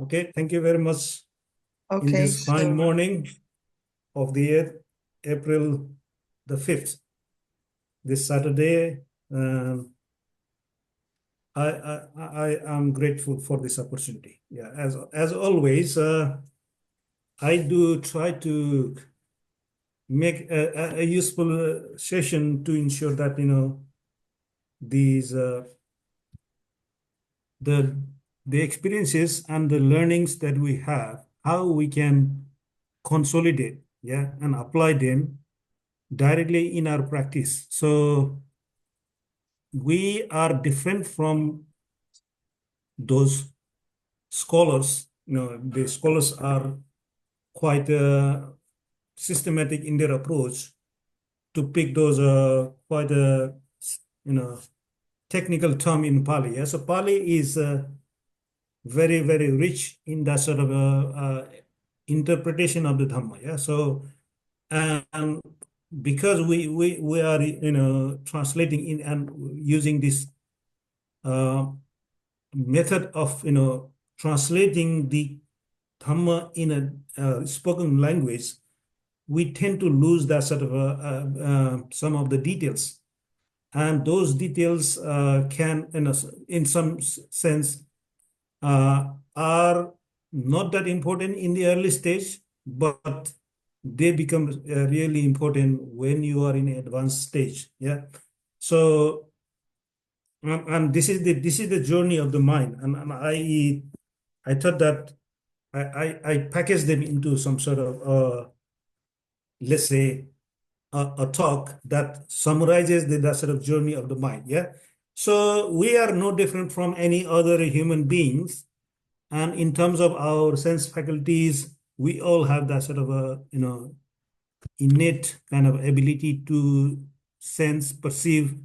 Okay, thank you very much. In Okay, this fine so morning of the year, April the 5th, this Saturday, I am grateful for this opportunity. Yeah, as always, I do try to make a useful session to ensure that these the the experiences and the learnings that we have, how we can consolidate, yeah, and apply them directly in our practice. So we are different from those scholars. The scholars are quite systematic in their approach to pick those quite you know technical term in Pali. Yeah? So Pali is very, very rich in that sort of interpretation of the Dhamma. Yeah. So and because we are translating in and using this uh, method of translating the Dhamma in a spoken language, we tend to lose that sort of some of the details, and those details can in some sense are not that important in the early stage, but they become really important when you are in advanced stage. Yeah. So and this is the journey of the mind, and I thought that I package them into some sort of let's say a talk that summarizes that sort of journey of the mind. Yeah. So we are no different from any other human beings. And in terms of our sense faculties, we all have that sort of a, innate kind of ability to sense, perceive,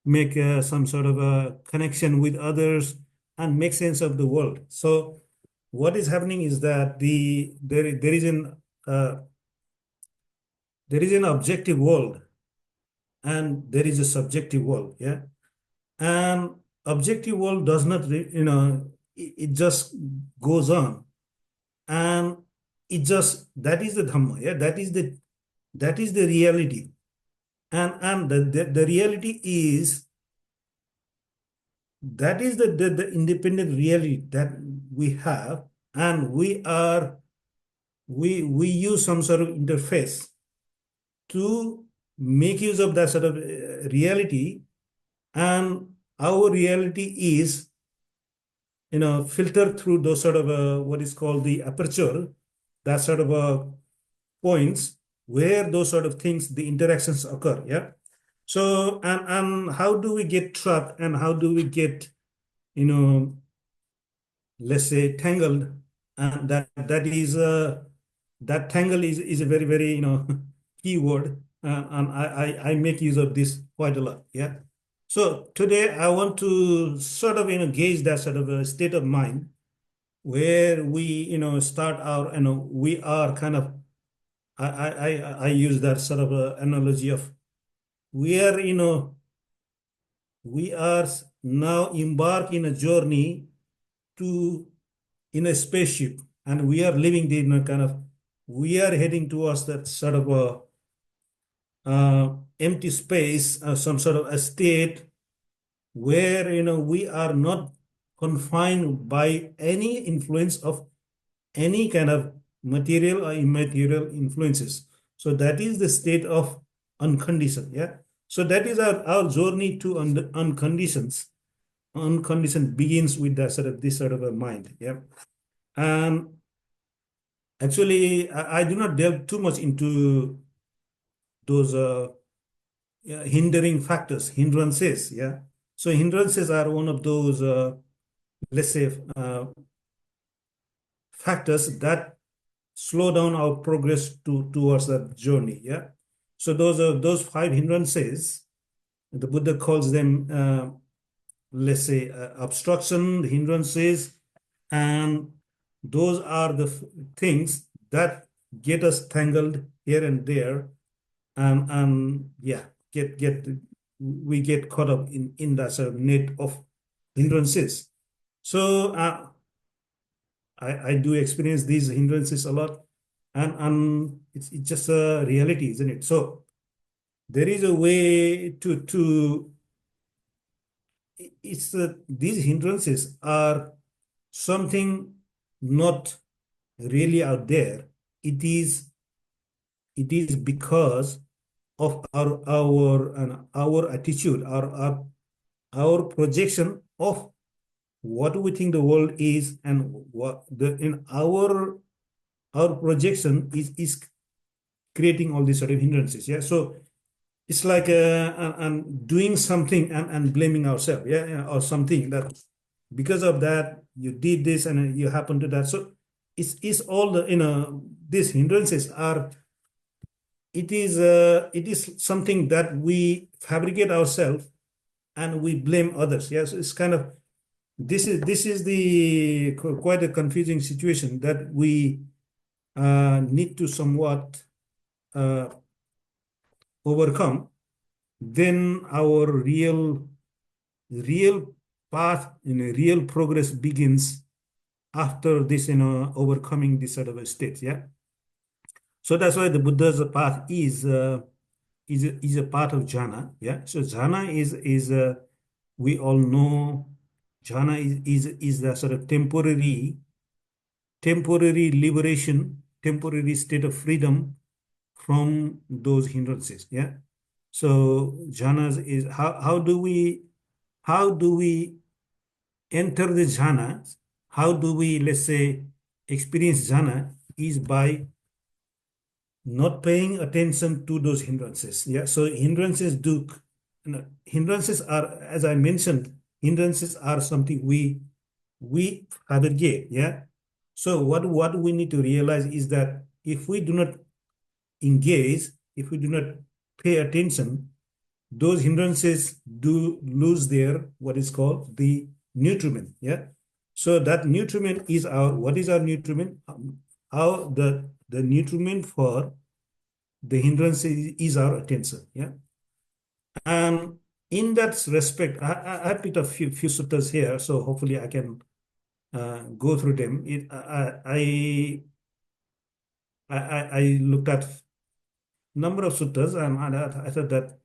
make some sort of a connection with others, and make sense of the world. So what is happening is that uh, there is an objective world and there is a subjective world. Yeah. And objective world does not, it just goes on, and it just, that is the dhamma. Yeah, that is the reality. And the reality is, that is the independent reality that we have, and we use some sort of interface to make use of that sort of reality. And our reality is filtered through those sort of what is called the aperture, that sort of points where those sort of things, the interactions occur. Yeah. So and how do we get trapped, and how do we get, you know let's say, tangled? And that tangle is a very, very key word. And I make use of this quite a lot. Yeah. So today I want to sort of gauge that sort of a state of mind where we start our, we are kind of, I use that sort of analogy of, we are we are now embark in a journey to, in a spaceship, and we are living the kind of, we are heading towards that sort of a empty space, some sort of a state where we are not confined by any influence of any kind of material or immaterial influences. So that is the state of unconditioned. Yeah. So that is our journey to unconditions. Unconditioned begins with that sort of, this sort of a mind. Yeah. And actually, I do not delve too much into those yeah, hindering factors, hindrances. Yeah. So hindrances are one of those, let's say, factors that slow down our progress towards that journey. Yeah. So those five hindrances, the Buddha calls them, let's say, obstruction, hindrances, and those are the things that get us tangled here and there, and yeah, get we get caught up in that sort of net of hindrances. So I do experience these hindrances a lot, and it's just a reality, isn't it? So there is a way to it's these hindrances are something not really out there. It is it is because of our attitude, our projection of what we think the world is, and what the in our projection is creating all these sort of hindrances. Yeah. So it's like and doing something and blaming ourselves, yeah, or something that because of that you did this and you happen to that. So it's all the these hindrances are it is something that we fabricate ourselves and we blame others. Yes, it's kind of this is the quite a confusing situation that we need to somewhat uh, overcome. Then our real path in a real progress begins after this overcoming this sort of a state. Yeah. So that's why the Buddha's path is a part of jhana. Yeah. So jhana is we all know jhana is the sort of temporary liberation, temporary state of freedom from those hindrances. Yeah. So jhanas is how do we enter the jhana? How do we, let's say, experience jhana is by not paying attention to those hindrances. Yeah. So hindrances are, as I mentioned, hindrances are something we fabricate. Yeah. So what we need to realize is that if we do not engage, if we do not pay attention, those hindrances do lose their what is called the nutriment. Yeah. So that nutriment is what is our nutriment? How the nutriment for the hindrance is our attention. Yeah. And in that respect, I picked a few suttas here, so hopefully I can go through them. I looked at number of suttas, and I thought that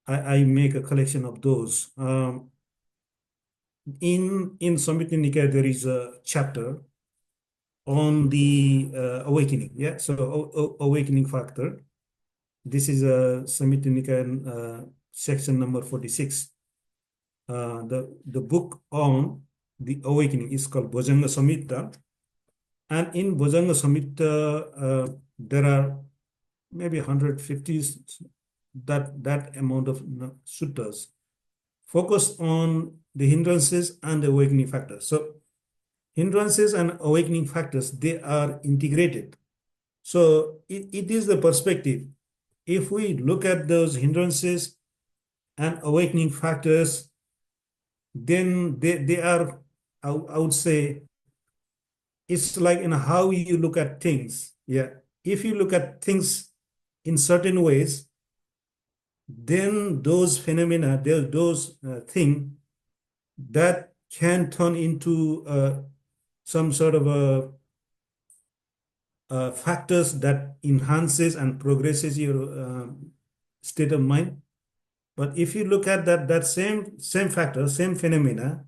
I make a collection of those. In Samyutta Nikaya, there is a chapter on the awakening. Yeah, so awakening factor. This is a Samyutta Nikaya section number 46. The book on the awakening is called Bhujanga Samyutta, and in Bhujanga Samyutta there are maybe 150 that amount of suttas focus on the hindrances and the awakening factors. So hindrances and awakening factors, they are integrated. So it is the perspective. If we look at those hindrances and awakening factors, then they are, I would say, it's like in how you look at things. Yeah. If you look at things in certain ways, then those phenomena, those things that can turn into some sort of factors that enhances and progresses your state of mind. But if you look at that same factor, same phenomena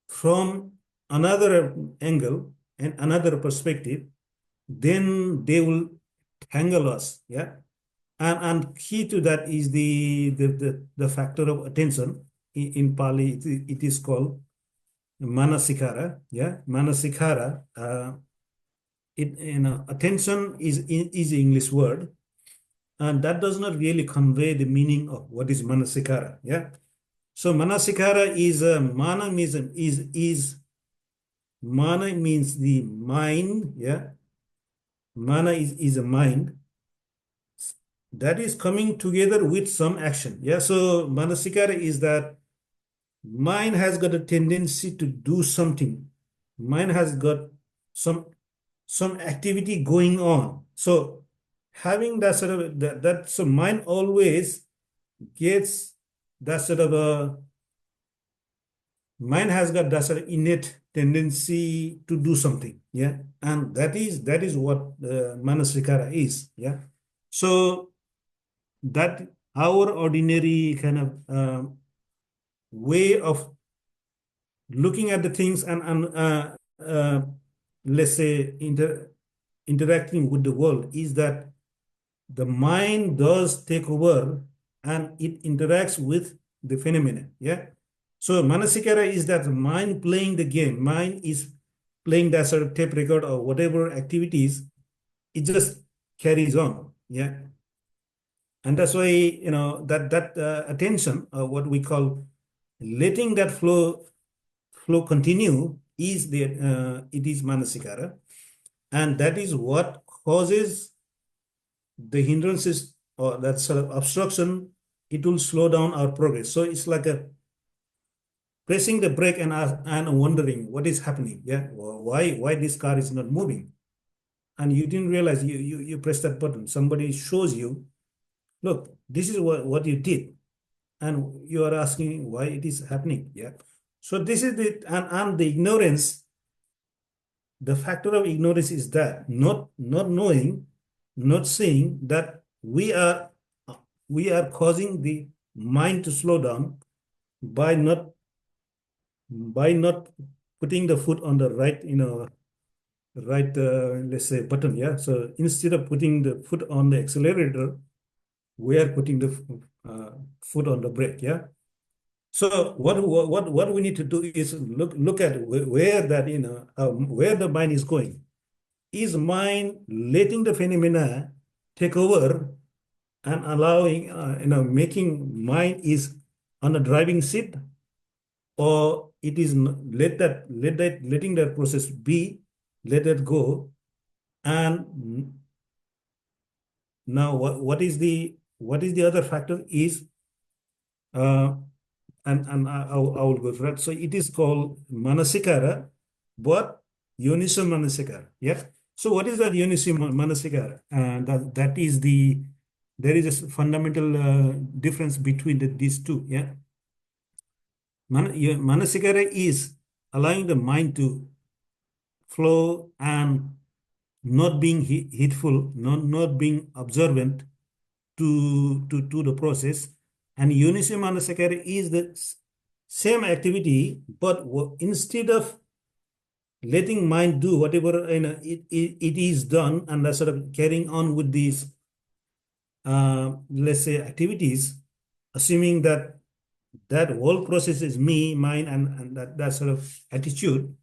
from another angle and another perspective, then they will tangle us. Yeah. And key to that is the factor of attention. In Pali, it is called manasikara. Yeah. Manasikara. Attention is the English word, and that does not really convey the meaning of what is manasikara. Yeah. So manasikara is mana means mana means the mind. Yeah. Mana is a mind that is coming together with some action. Yeah. So manasikara is that mind has got a tendency to do something. Mind has got some some activity going on. So having that sort of that so mind always gets that sort of a mind has got that sort of innate tendency to do something. Yeah. And that is what Manasikara is. Yeah. So that our ordinary kind of way of looking at the things and let's say interacting with the world is that the mind does take over and it interacts with the phenomena. Yeah. So Manasikara is that mind playing the game. Mind is playing that sort of tape record or whatever activities. It just carries on. Yeah. And that's why, that attention, what we call letting that flow continue is it is Manasikara. And that is what causes the hindrances or that sort of obstruction. It will slow down our progress. So it's like a pressing the brake and wondering what is happening. Yeah, why this car is not moving, and you didn't realize you press that button. Somebody shows you, look, this is what you did, and you are asking why it is happening. Yeah, so this is and the ignorance. The factor of ignorance is that not knowing, not seeing that we are causing the mind to slow down by not putting the foot on the right, right, let's say button. Yeah. So instead of putting the foot on the accelerator, we are putting the uh, foot on the brake. Yeah. So what we need to do is look at where that, where the mind is going. Is mind letting the phenomena take over and allowing, making mind is on a driving seat, or it is letting that process be, let it go. And now what is the other factor is, uh, and I will go through that. So it is called Manasikara, but Yoniso Manasikara. Yeah. So what is that Yoniso Manasikara? And that is there is a fundamental difference between these two. Yeah. Manasikara is allowing the mind to flow and not being heedful, not being observant to the process. And Unison Manasakara is the same activity, but instead of letting mind do whatever, it is done, and sort of carrying on with these, let's say, activities, assuming that whole process is me, mine, and that sort of attitude.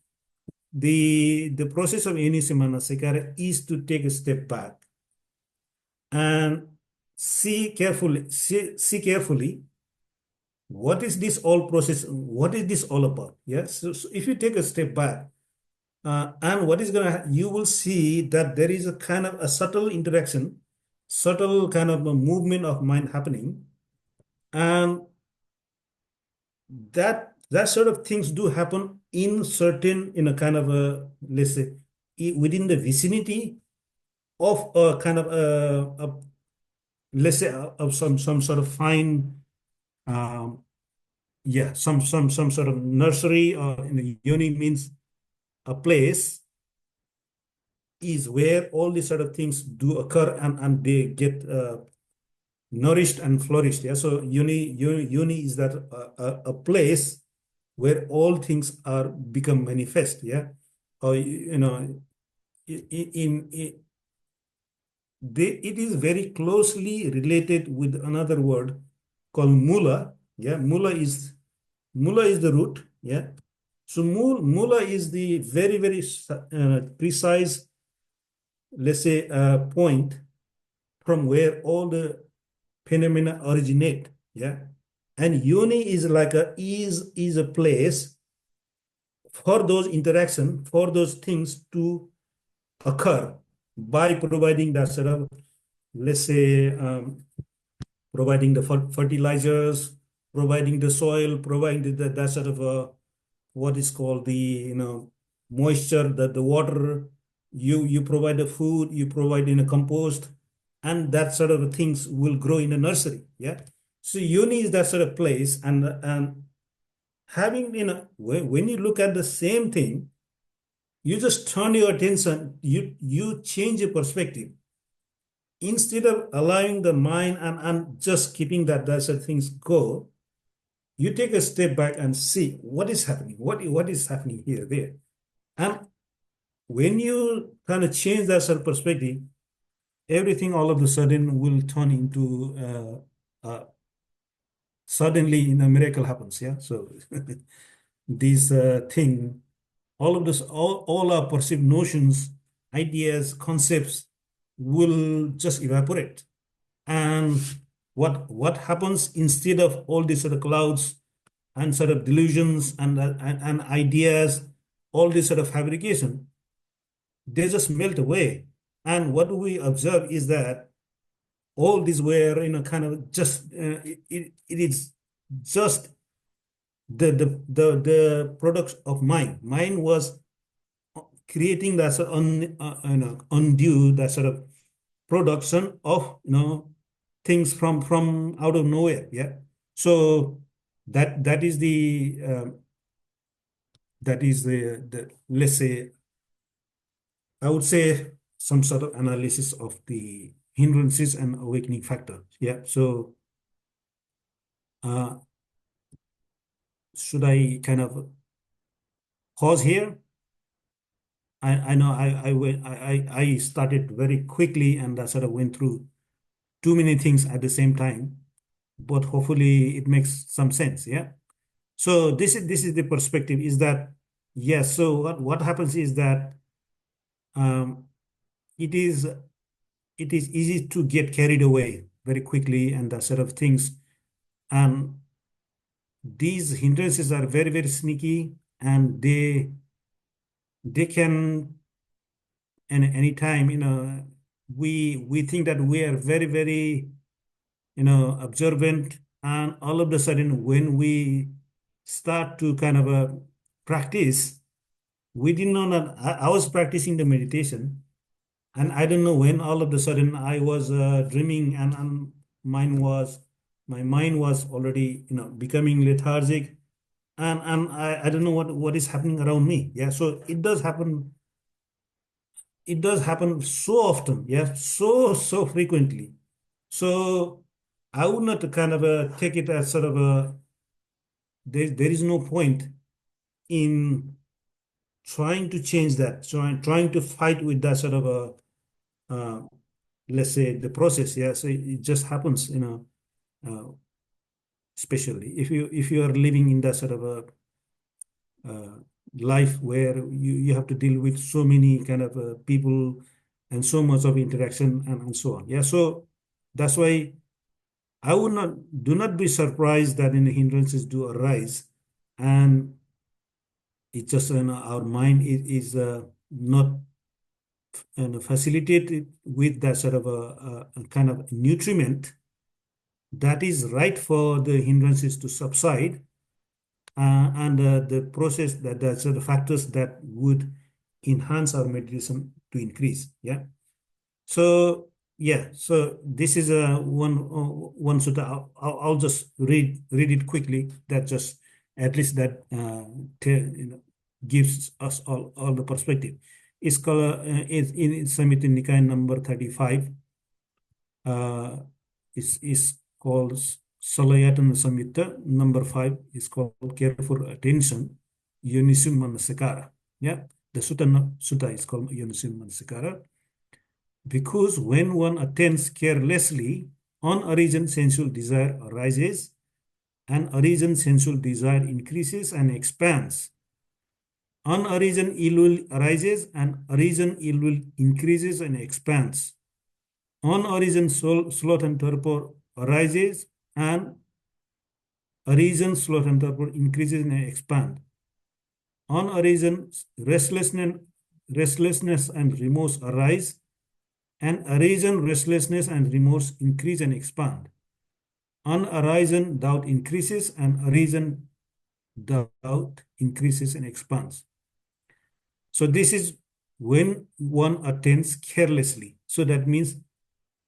The process of Unisimanasakara is to take a step back and see carefully what is this all process, what is this all about. Yes. So if you take a step back, and what is gonna, you will see that there is a kind of a subtle interaction, subtle kind of a movement of mind happening, and that sort of things do happen in certain, in a kind of a, let's say, within the vicinity of a kind of a let's say, of some sort of fine, um, yeah, some sort of nursery, or in the uni means a place is where all these sort of things do occur, and they get nourished and flourished. Yeah. So uni is that a place where all things are become manifest. Yeah. Or, in it is very closely related with another word called mula. Yeah. Mula is the root. Yeah. So mula is the very precise, let's say, point from where all the phenomena originate. Yeah. And yoni is like is a place for those interaction, for those things to occur by providing that sort of, let's say, providing the fertilizers, providing the soil, providing that sort of what is called the, moisture, the water. You provide the food, you provide in a compost, and that sort of things will grow in a nursery. Yeah. So uni is that sort of place, and having, when you look at the same thing, you just turn your attention, you change your perspective. Instead of allowing the mind and just keeping that sort of things go, you take a step back and see what is happening, what is happening here, there. And when you kind of change that sort of perspective, everything all of a sudden will turn into suddenly, miracle happens. Yeah. So these thing, all of this, all our perceived notions, ideas, concepts will just evaporate. And what happens, instead of all these sort of clouds and sort of delusions and ideas, all this sort of fabrication, they just melt away. And what we observe is that all these were, kind of just, it is just the products of mind. Mind was creating that sort of undue, that sort of production of, things from out of nowhere. Yeah. So that is the, let's say, I would say, some sort of analysis of the hindrances and awakening factor. Yeah. So should I kind of pause here? I know I started very quickly, and I sort of went through too many things at the same time, but hopefully it makes some sense. Yeah. So this is the perspective, is that, yes. So what happens is that, um, it is easy to get carried away very quickly and that sort of things. And these hindrances are very, very sneaky, and they can, and any time, we think that we are very, very, observant, and all of a sudden, when we start to kind of practice, we didn't know that I was practicing the meditation, and I don't know when all of a sudden I was dreaming, and my mind was already, becoming lethargic, and I don't know what is happening around me. Yeah. So it does happen so often. Yeah. So frequently. So I would not kind of take it as sort of there is no point in trying to change that, trying to fight with that sort of let's say, the process. Yeah. So it just happens, especially if you are living in that sort of a uh, life where you have to deal with so many kind of people, and so much of interaction, and so on. Yeah. So that's why I would not do not be surprised that hindrances do arise, and it's just, our mind is not, facilitated with that sort of a kind of nutriment that is right for the hindrances to subside, and the process, that's the factors that would enhance our meditation to increase. Yeah. So yeah, so this is one sutta. I'll just read it quickly. That just, at least that gives us all the perspective. It's called, is in Samyutta Nikaya number 35. Uh, is called Salayatana Samyutta. Number 5 is called Careful Attention, Yonisim Manasikara. Yeah, the sutta is called Yonisim Manasikara. Because when one attends carelessly, unarisen sensual desire arises, and arisen sensual desire increases and expands. Unarisen ill will arises, and arisen ill will increases and expands. Unarisen sloth and torpor arises, and arisen sloth and torpor increases and expand. Unarisen restlessness and remorse arise, and arisen restlessness and remorse increase and expand. Unarisen doubt increases, and arisen doubt increases and expands. So this is when one attends carelessly. So that means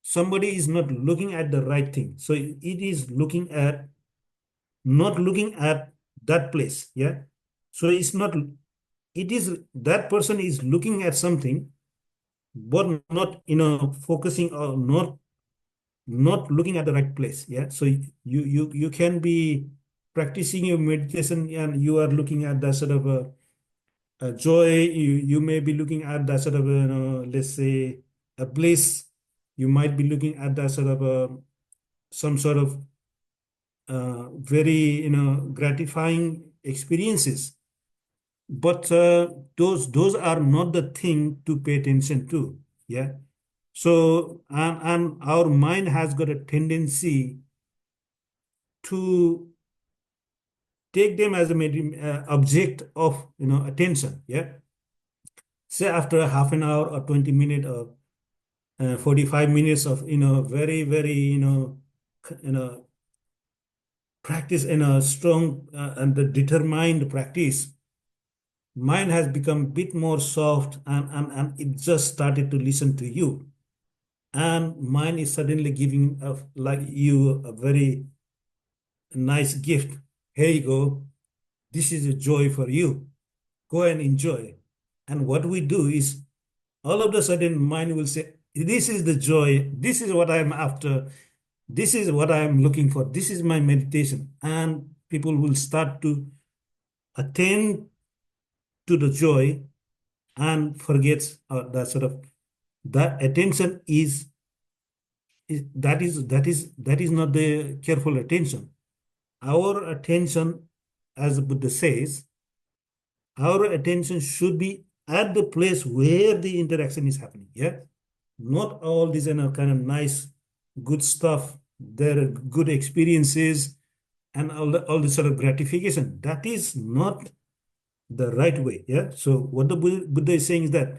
somebody is not looking at the right thing. So it is not looking at that place. Yeah. So it's not, it is that person is looking at something, but not, focusing or not looking at the right place. Yeah. So you can be practicing your meditation and you are looking at that sort of a joy. You may be looking at that sort of let's say a bliss. You might be looking at that sort of some sort of very gratifying experiences. But those are not the thing to pay attention to. Yeah. So and our mind has got a tendency to take them as a object of attention. Yeah. Say after a half an hour or 20 minutes or 45 minutes of very very you know practice in a strong and the determined practice, mind has become a bit more soft, and it just started to listen to you, and mind is suddenly giving like you a very nice gift. Here you go, this is a joy for you, go and enjoy. And what we do is, all of a sudden mind will say, this is the joy, this is what I'm after, this is what I'm looking for, this is my meditation. And people will start to attend to the joy and forgets that sort of, that attention that is not the careful attention. Our attention, as Buddha says, our attention should be at the place where the interaction is happening. Yeah, not all these kind of nice, good stuff. There are good experiences and all this sort of gratification. That is not the right way. Yeah. So what the Buddha is saying is that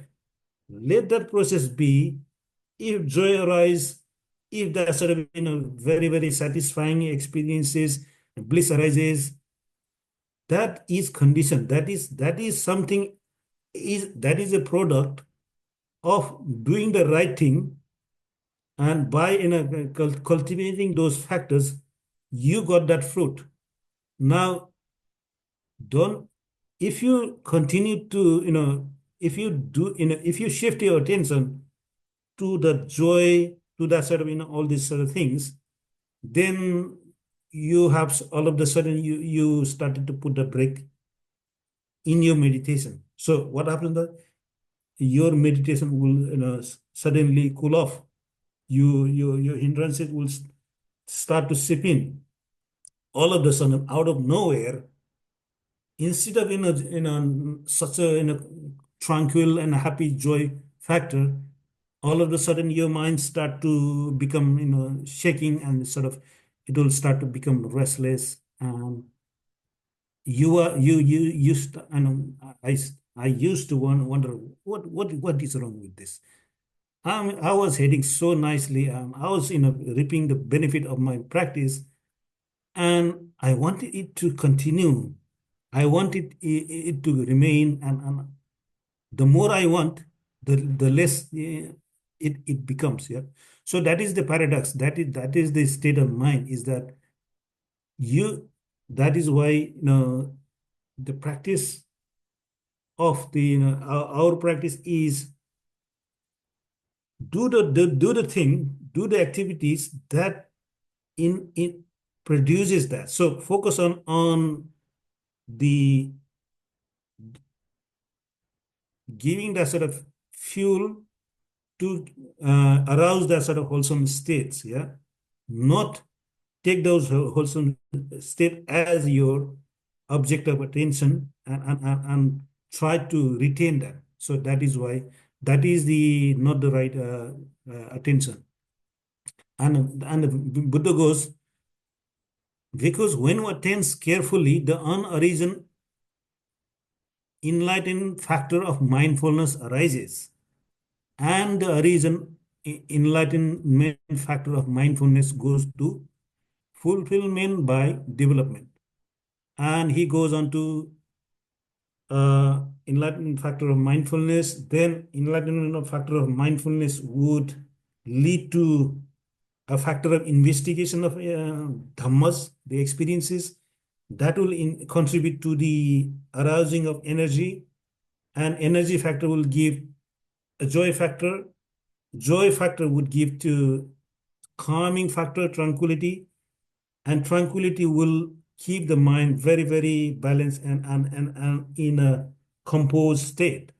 let that process be. If joy arises, if there are sort of very very satisfying experiences, bliss arises, that is condition. That is something, that is a product of doing the right thing, and by cultivating those factors, you got that fruit. Now, don't if you continue to if you do if you shift your attention to the joy, to that sort of all these sort of things, then you have all of the sudden you started to put the brake in your meditation. So what happens that your meditation will suddenly cool off. Your hindrances will start to sip in. All of the sudden, out of nowhere, instead of such a tranquil and happy joy factor, all of a sudden your mind start to become shaking, and sort of it will start to become restless. You are you used to, and I used to wonder what is wrong with this. I was heading so nicely. I was reaping the benefit of my practice, and I wanted it to continue. I wanted it to remain, and the more I want, the less it becomes. Yeah. So that is the paradox. That is the state of mind. Is that you? That is why the practice of the our practice is do the thing, do the activities that in produces that. So focus on the giving that sort of fuel to arouse that sort of wholesome states. Yeah, not take those wholesome state as your object of attention, and try to retain that. So that is why that is the not the right attention. And the Buddha goes, because when one attends carefully, the unarisen enlightened factor of mindfulness arises, and the arisen enlightenment factor of mindfulness goes to fulfillment by development. And he goes on to enlightenment factor of mindfulness. Then enlightenment factor of mindfulness would lead to a factor of investigation of dhammas, the experiences. that will contribute to the arousing of energy, and energy factor will give a joy factor. Joy factor would give to calming factor, tranquility, and tranquility will keep the mind very, very balanced and in a composed state.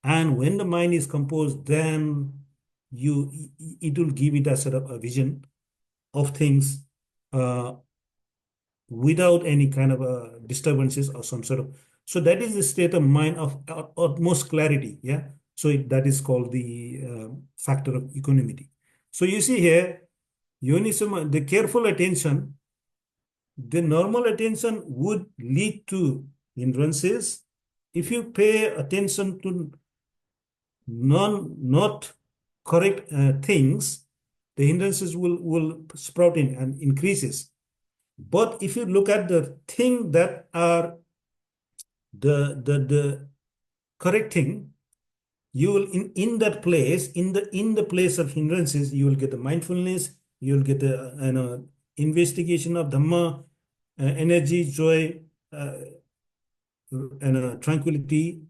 And when the mind is composed, then you it will give it a sort of a vision of things uh, without any kind of disturbances or some sort of. So that is the state of mind of utmost clarity. Yeah. So that is called the factor of equanimity. So you see here, Yonisoma, the careful attention, the normal attention would lead to hindrances. If you pay attention to not correct things, the hindrances will sprout in and increases. But if you look at the thing that are the correct thing, you will in that place, in the place of hindrances, you will get the mindfulness, you will get the investigation of Dhamma, energy, joy, uh, and tranquility,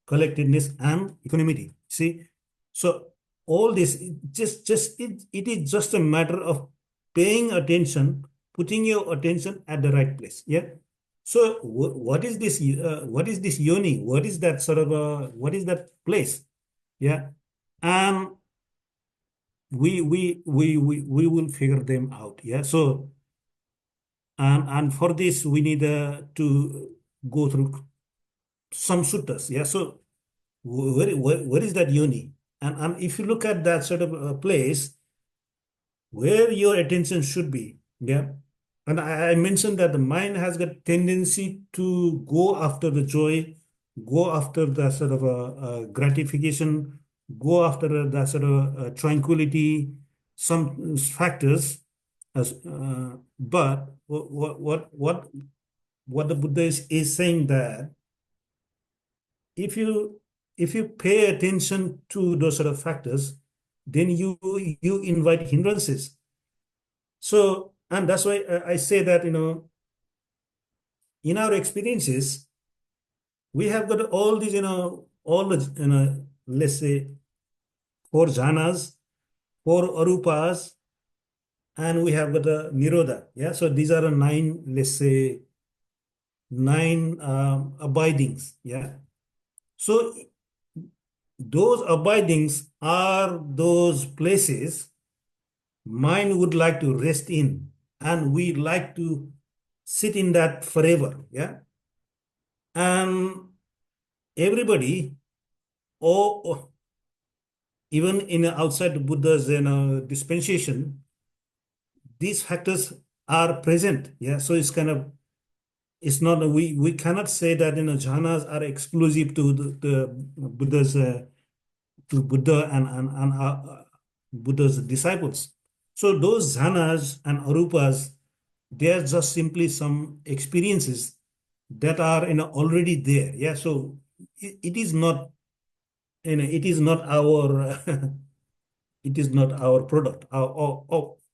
collectedness, and equanimity. See, so all this it is just a matter of paying attention, putting your attention at the right place. Yeah. So what is this? What is this yoni? What is that sort of what is that place? Yeah, and we will figure them out. Yeah. So and for this we need to go through some suttas. Yeah. So where is that yoni? And if you look at that sort of place where your attention should be, yeah. And I mentioned that the mind has got tendency to go after the joy, go after the sort of gratification, go after the sort of tranquility, some factors. But what the Buddha is saying that if you pay attention to those sort of factors, then you invite hindrances. So, and that's why I say that in our experiences, we have got all these all the let's say four jhanas, four arupas, and we have got the Nirodha. Yeah, so these are the nine, let's say, nine abidings. Yeah, so those abidings are those places mind would like to rest in, and we like to sit in that forever. Yeah, and everybody, or even in outside the Buddha's dispensation, these factors are present. Yeah, so it's kind of, it's not, we cannot say that jhanas are exclusive to the Buddha's to Buddha and Buddha's disciples. So those jhanas and arupas, they are just simply some experiences that are already there. Yeah, so it is not it is not our it is not our product, our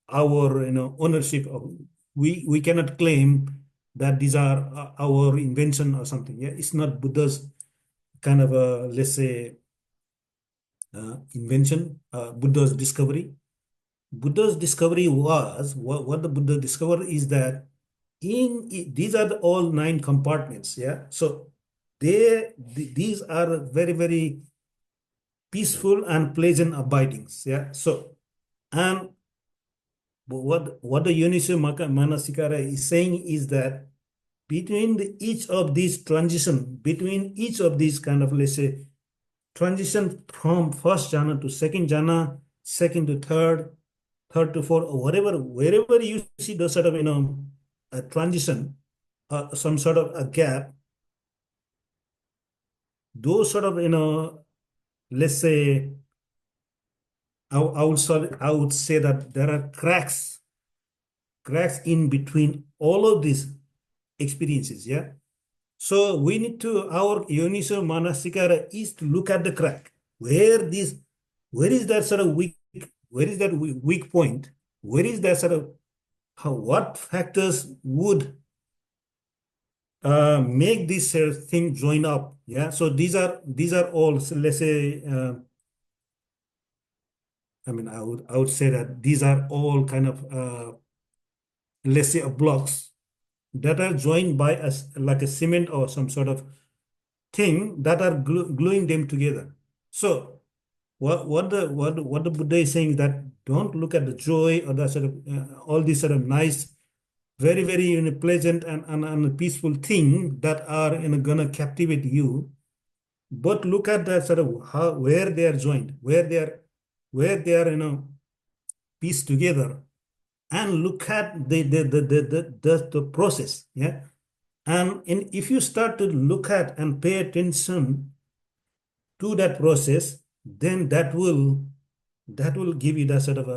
ownership of. We cannot claim that these are our invention or something. Yeah, it's not Buddha's kind of a, let's say, invention. Buddha's discovery. Buddha's discovery was what the Buddha discovered is that these are all nine compartments. Yeah, so these are very, very peaceful and pleasant abidings. Yeah, so and what the Yonisyo Manasikara is saying is that between each of these transition, between each of these kind of, let's say, transition from first jhana to second jhana, second to third, third to fourth, or whatever, wherever you see the sort of a transition, some sort of a gap, those sort of let's say, I would say that there are cracks in between all of these experiences. Yeah. So we need to, our Yoniso Manasikara is to look at the crack. Where is that sort of where is that weak point? Where is that sort of, what factors would make this thing join up. Yeah. So these are all, so let's say, I mean, I would say that these are all kind of, let's say, blocks that are joined by like a cement or some sort of thing that are gluing them together. So what the Buddha is saying is that don't look at the joy or the sort of all these sort of nice, very very pleasant and peaceful thing that are gonna captivate you, but look at the sort of how where they are joined, where they are pieced together, and look at the process. Yeah. And if you start to look at and pay attention to that process, then that will give you that sort of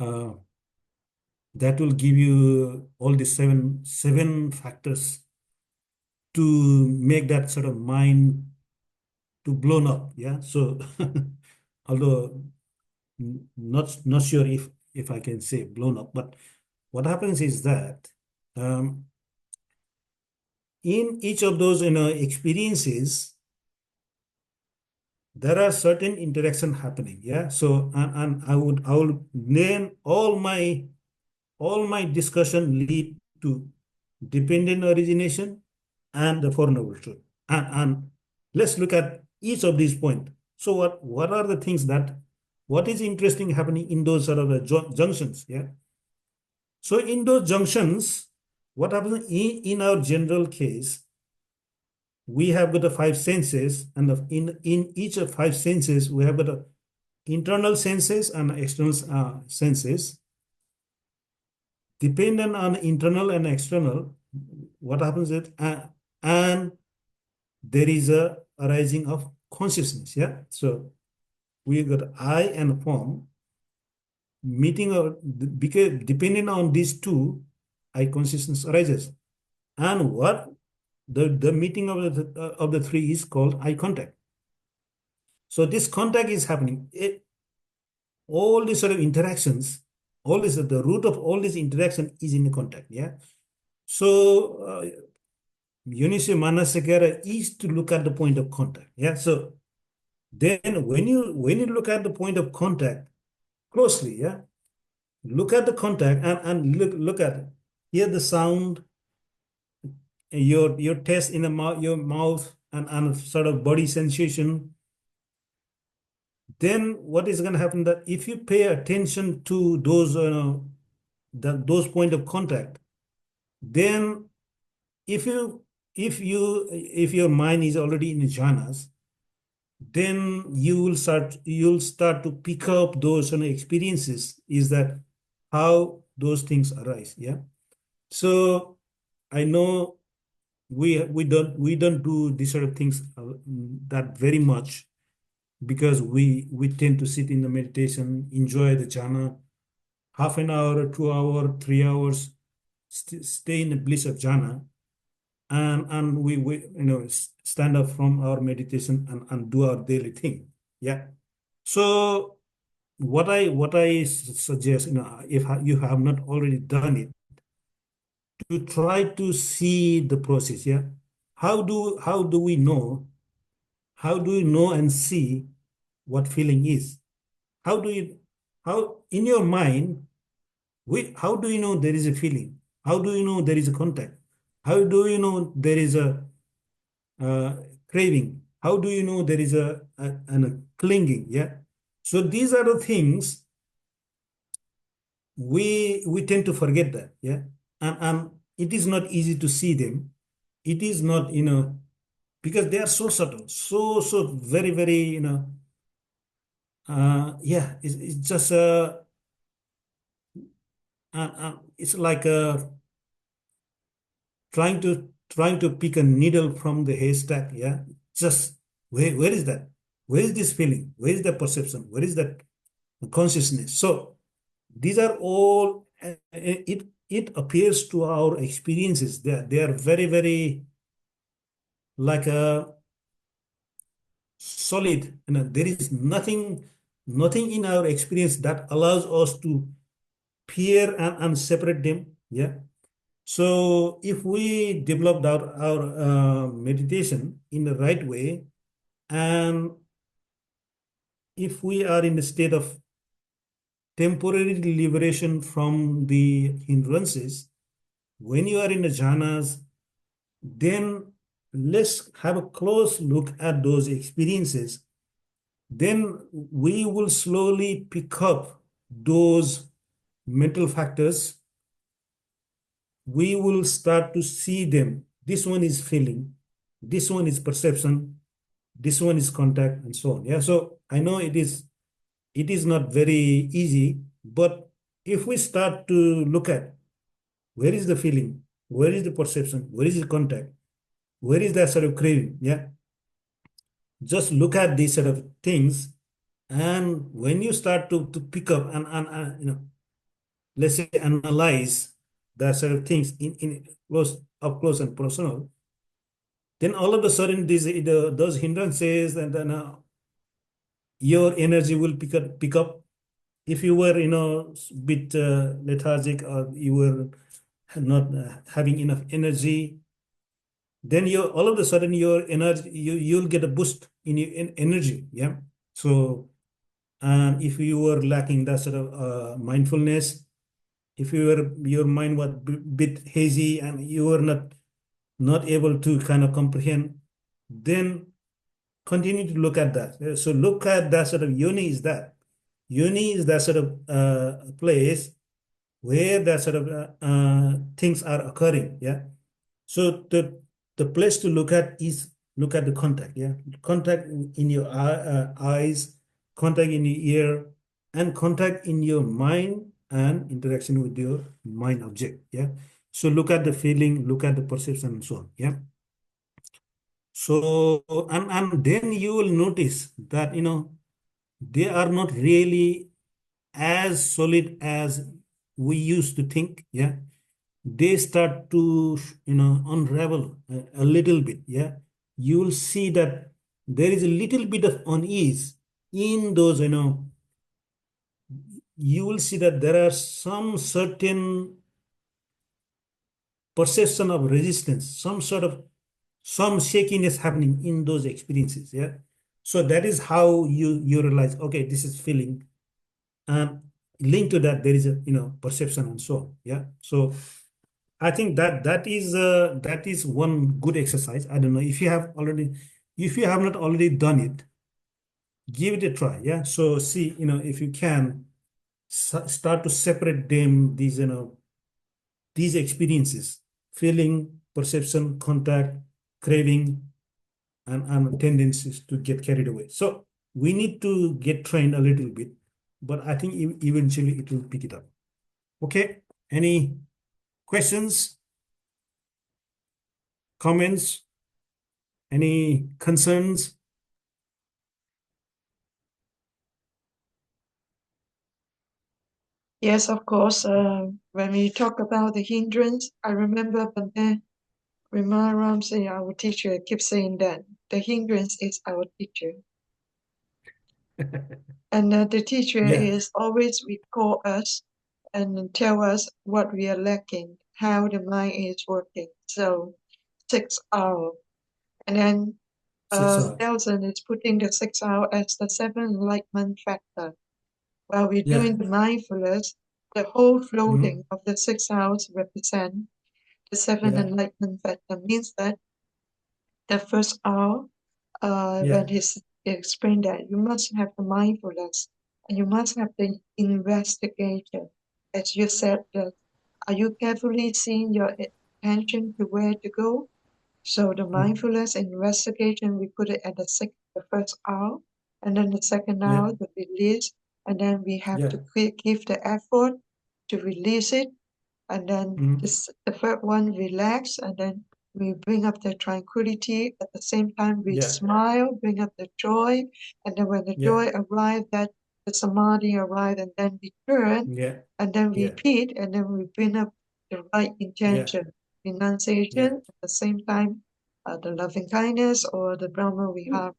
uh, that will give you all the seven factors to make that sort of mind to blown up. Yeah. So although not sure if I can say blown up, but what happens is that um, in each of those experiences, there are certain interaction happening. Yeah. So and I will name all my discussion lead to dependent origination and the four noble truth. And let's look at each of these points. So what are the things what is interesting happening in those sort of junctions? Yeah. So in those junctions, what happens in our general case, we have got the five senses, and in each of five senses, we have got the internal senses and external senses. Dependent on internal and external, what happens is, and there is a arising of consciousness. Yeah. So we got I and form meeting, or because depending on these two, I consciousness arises. And what the meeting of the three is called eye contact. So this contact is happening. All these sort of interactions, all this, the root of all this interaction is in the contact. Yeah. So Eunice Manasekara is to look at the point of contact. Yeah. So then when you look at the point of contact closely, yeah, look at the contact and look at it. Hear the sound, your taste in the mouth, your mouth, and sort of body sensation. Then what is going to happen, that if you pay attention to those those point of contact, then if you if your mind is already in the jhanas, then you'll start to pick up those experiences, is that how those things arise. Yeah. So I know we don't do these sort of things that very much, because we tend to sit in the meditation, enjoy the jhana, half an hour, 2 hour, 3 hours, stay in the bliss of jhana, and we stand up from our meditation and do our daily thing. Yeah. So what I suggest, if you have not already done it, to try to see the process. Yeah. How do we know? How do you know and see what feeling is? How do you how in your mind, how do you know there is a feeling? How do you know there is a contact? How do you know there is a uh, craving? How do you know there is a clinging? Yeah. So these are the things we tend to forget that. Yeah. And it is not easy to see them. It is not, because they are so subtle, so very very, yeah, it's just it's like trying to pick a needle from the haystack. Yeah. Just where is that? Where is this feeling? Where is the perception? Where is that consciousness? So these are all, it appears to our experiences. They are very very like a solid. There is nothing in our experience that allows us to peer and separate them. Yeah. So if we developed our meditation in the right way, and if we are in a state of temporary liberation from the hindrances, when you are in the jhanas, then let's have a close look at those experiences. Then we will slowly pick up those mental factors. We will start to see them. This one is feeling, this one is perception, this one is contact, and so on. Yeah. So I know it is not very easy, but if we start to look at where is the feeling, where is the perception, where is the contact, where is that sort of craving, yeah, just look at these sort of things. And when you start to pick up and let's say analyze that sort of things in close up close and personal, then all of a sudden those hindrances, and then your energy will pick up. If you were bit lethargic, or you were not having enough energy, then you all of a sudden your energy, you'll get a boost in your energy, yeah. So and if you were lacking that sort of mindfulness, if your mind was bit hazy and you were not able to kind of comprehend, then continue to look at that. So look at that sort of yoni is that. Yoni is that sort of place where that sort of things are occurring. Yeah. So the place to look at is look at the contact. Yeah. Contact in your eyes, contact in your ear, and contact in your mind and interaction with your mind object. Yeah. So look at the feeling, look at the perception, and so on. Yeah. So and then you will notice that they are not really as solid as we used to think. Yeah. They start to unravel a little bit. Yeah. You will see that there is a little bit of unease in those. You will see that there are some certain perception of resistance, some shakiness happening in those experiences. Yeah. So that is how you realize, okay, this is feeling, and linked to that there is a perception and so on. Yeah. So I think that is one good exercise. I don't know if you have already, if you have not already done it, give it a try. Yeah. So see, if you can start to separate them, these experiences, feeling, perception, contact, craving, and tendencies to get carried away. So we need to get trained a little bit, but I think eventually it will pick it up. Okay. Any questions, comments, any concerns? Yes, of course. When we talk about the hindrance, I remember Bante Ram saying, our teacher, keeps saying that the hindrance is our teacher. And the teacher Yeah. is always recall us and tell us what we are lacking, how the mind is working. So 6 hours. And then 6 hours. Nelson is putting the 6 hours as the seven enlightenment factor. While we're Yeah. doing the mindfulness, the whole floating Mhm. of the 6 hours represent the seven Yeah. enlightenment factor. Means that the first hour, when Yeah. he explained that you must have the mindfulness and you must have the investigation. As you said, that are you carefully seeing your attention to where to go? So the Mhm. mindfulness and investigation, we put it at the first hour, and then the second Yeah. hour, the release, and then we have Yeah. to give the effort to release it, and then Mhm. the third one, relax, and then we bring up the tranquility. At the same time, we Yeah. smile, bring up the joy, and then when the Yeah. joy arrives, that the samadhi arrives, and then we turn, Yeah. and then Yeah. repeat, and then we bring up the right Yeah. intention, renunciation, Yeah. at the same time, the loving kindness or the Brahma we have.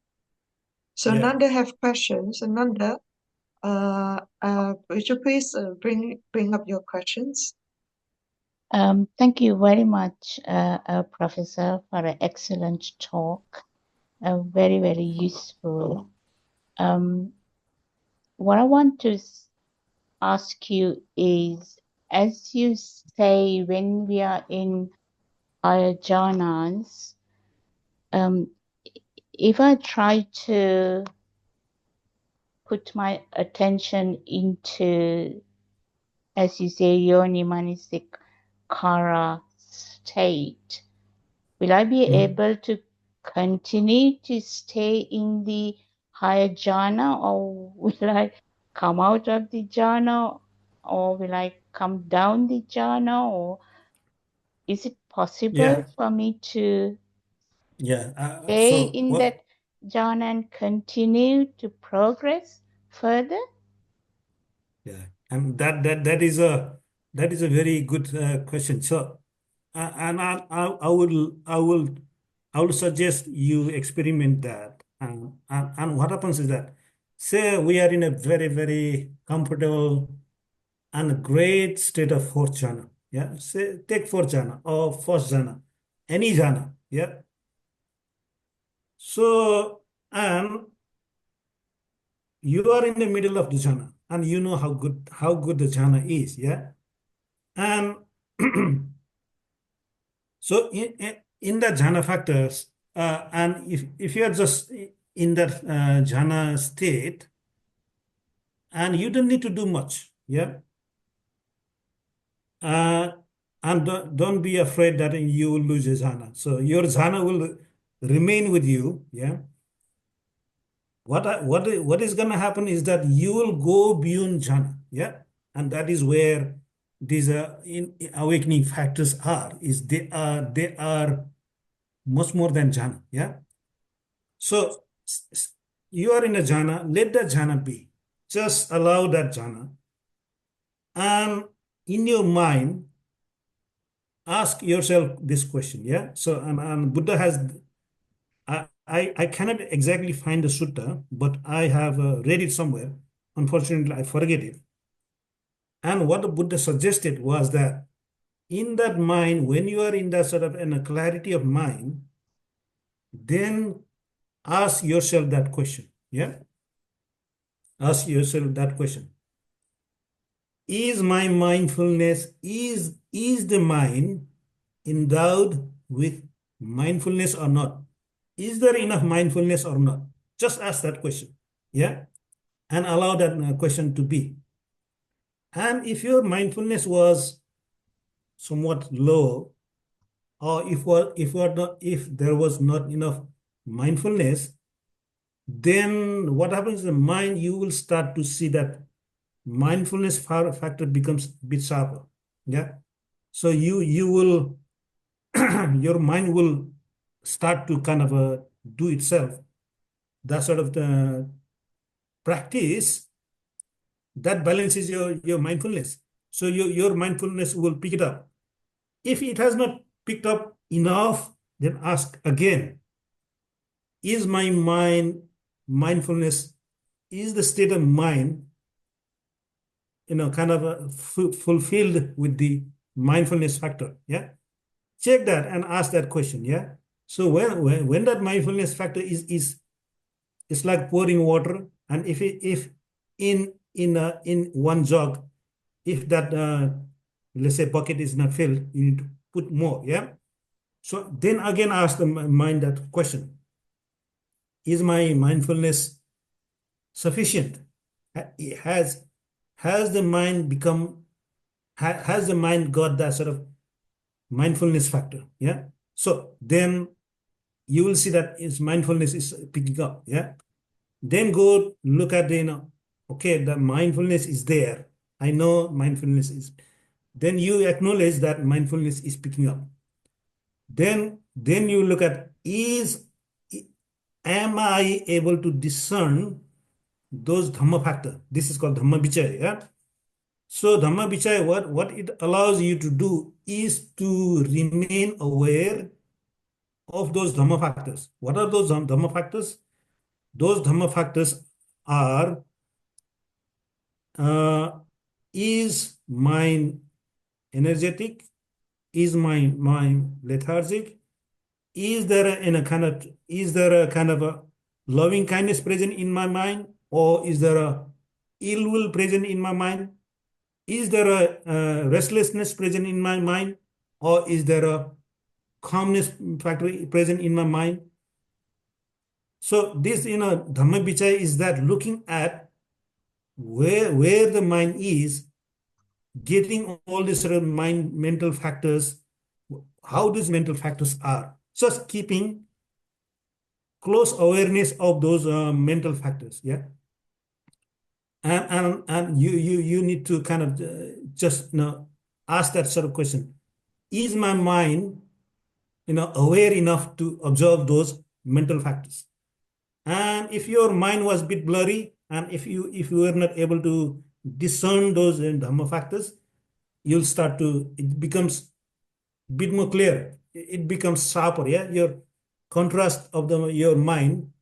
So Yeah. Nanda have questions, and Nanda, would you please bring up your questions? Thank you very much, Professor, for an excellent talk. Very, very useful. What I want to ask you is, as you say, when we are in higher jhanas, if I try to put my attention into, as you say, yoni manistic kara state, will I be able to continue to stay in the higher jhana, or will I come out of the jhana, or will I come down the jhana, or is it possible for me to stay in that jhana and continue to progress further? Yeah, and that is a very good question. So, and I will suggest you experiment that. And what happens is that, say we are in a very very comfortable and a great state of fourth jhana. Yeah, say take fourth jhana or first jhana, any jhana. Yeah. So, and you are in the middle of the jhana, and you know how good the jhana is. Yeah. And so in the jhana factors, and if you are just in that jhana state, and you don't need to do much, yeah, uh, and don't be afraid that you will lose your jhana. So your jhana will remain with you, yeah. What is going to happen is that you will go beyond jhana, yeah, and that is where these awakening factors are. Is they are much more than jhana, yeah. So you are in a jhana, let the jhana be. Just allow that jhana, and in your mind, ask yourself this question, yeah. So and Buddha has. I cannot exactly find the sutta, but I have read it somewhere. Unfortunately, I forget it. And what the Buddha suggested was that in that mind, when you are in that sort of in a clarity of mind, then ask yourself that question. Yeah? Ask yourself that question. Is my mindfulness, is the mind endowed with mindfulness or not? Is there enough mindfulness or not? Just ask that question. Yeah? And allow that question to be. And if your mindfulness was somewhat low, or if there was not enough mindfulness, then what happens in the mind, you will start to see that mindfulness factor becomes a bit sharper. Yeah. So you will your mind will start to kind of do itself that sort of the practice that balances your mindfulness. So your mindfulness will pick it up. If it has not picked up enough, then ask again, is my mindfulness, is the state of mind, kind of fulfilled with the mindfulness factor? Yeah. Check that and ask that question. Yeah. So when that mindfulness factor is it's like pouring water, and if in one jug, if that let's say bucket is not filled, you need to put more. Yeah. So then again ask the mind that question: is my mindfulness sufficient? Has has the mind become has the mind got that sort of mindfulness factor? Yeah. So then you will see that its mindfulness is picking up. Yeah. Then go look at okay, the mindfulness is there. I know mindfulness is. Then you acknowledge that mindfulness is picking up. Then you look at, am I able to discern those dhamma factor? This is called dhamma vichaya. Yeah? So dhamma vichaya, what it allows you to do is to remain aware of those dhamma factors. What are those dhamma factors? Those dhamma factors are, is mind energetic? Is my mind lethargic? Is there a kind of a loving kindness present in my mind, or is there a ill will present in my mind? Is there a restlessness present in my mind, or is there a calmness factor present in my mind? So this, Dhamma Vichaya is that looking at where the mind is, getting all these sort of mental factors, how these mental factors are, just keeping close awareness of those mental factors, yeah. And you need to kind of just ask that sort of question: is my mind aware enough to observe those mental factors? And if your mind was a bit blurry, and if you were not able to discern those dhamma factors, you'll start to, it becomes a bit more clear. It becomes sharper, yeah. Your contrast of your mind,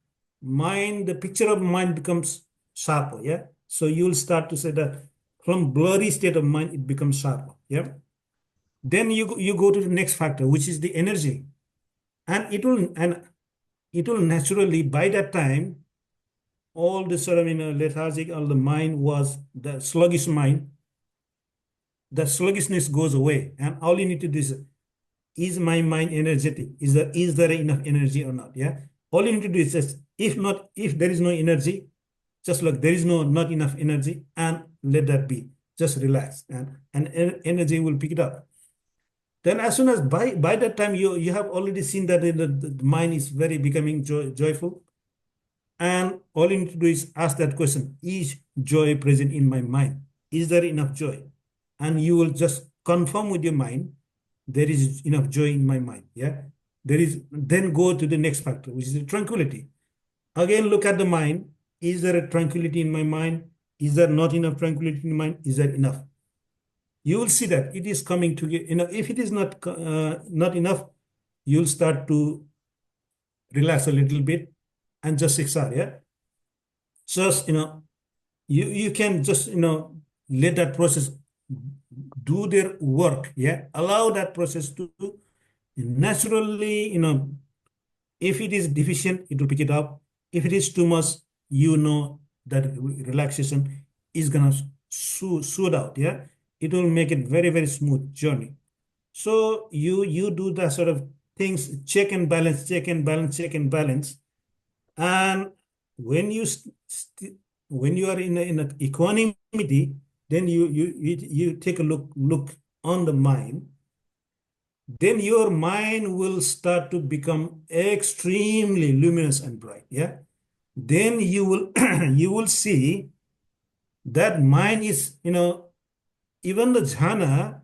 the picture of mind becomes sharper, yeah. So you'll start to say that from blurry state of mind, it becomes sharper, yeah. Then you go to the next factor, which is the energy, and it will naturally, by that time, all the sort of lethargic, all the mind was the sluggish mind, the sluggishness goes away, and all you need to do is my mind energetic? Is there enough energy or not? Yeah. All you need to do is just, if there is no energy, just like there is not enough energy, and let that be. Just relax, and energy will pick it up. Then as soon as by that time you have already seen that the mind is very becoming joyful, and all you need to do is ask that question: is joy present in my mind? Is there enough joy? And you will just confirm with your mind, there is enough joy in my mind. Yeah. Then go to the next factor, which is the tranquility. Again, look at the mind. Is there a tranquility in my mind? Is there not enough tranquility in my mind? Is there enough? You will see that it is coming to if it is not enough, you'll start to relax a little bit and just iksar, yeah. Just you can just let that process do their work, yeah. Allow that process to naturally, if it is deficient, it will pick it up. If it is too much, that relaxation is gonna soothe out, yeah. It will make it very, very smooth journey. So you do the sort of things, check and balance, check and balance, check and balance. And when you are in a equanimity, then you take a look on the mind. Then your mind will start to become extremely luminous and bright. Yeah. Then you will you will see that mind is, even the jhana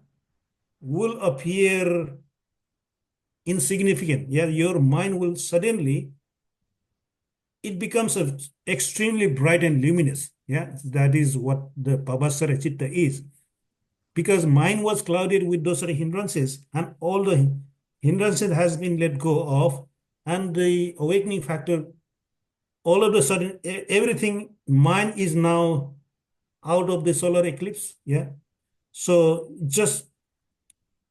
will appear insignificant. Yeah, your mind will suddenly, it becomes extremely bright and luminous. Yeah, that is what the Pabhassara Chitta is. Because mind was clouded with those sort of hindrances, and all the hindrances has been let go of, and the awakening factor, all of a sudden, everything, mind is now out of the solar eclipse. Yeah. So just,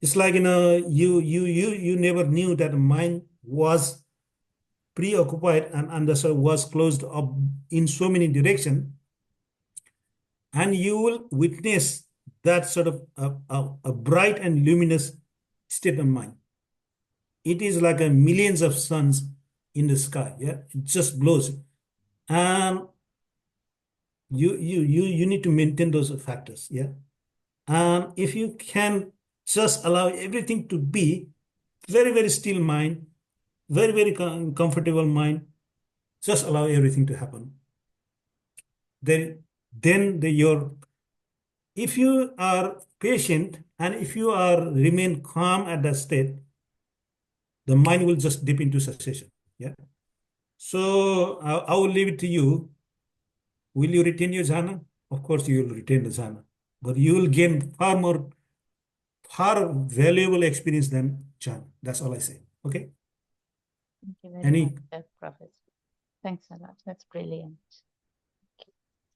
it's like, you never knew that mind was preoccupied and was closed up in so many directions, and you will witness that sort of a bright and luminous state of mind. It is like a millions of suns in the sky. Yeah, it just blows, and you need to maintain those factors. Yeah, and if you can just allow everything to be very, very still mind, very, very comfortable mind, just allow everything to happen. Then if you are patient, and if you remain calm at that state, the mind will just dip into cessation. Yeah. So I will leave it to you. Will you retain your jhana? Of course, you will retain the jhana, but you will gain far valuable experience than jhana. That's all I say. Okay. Thank you very Any much, Professor. Thanks a lot. That's brilliant.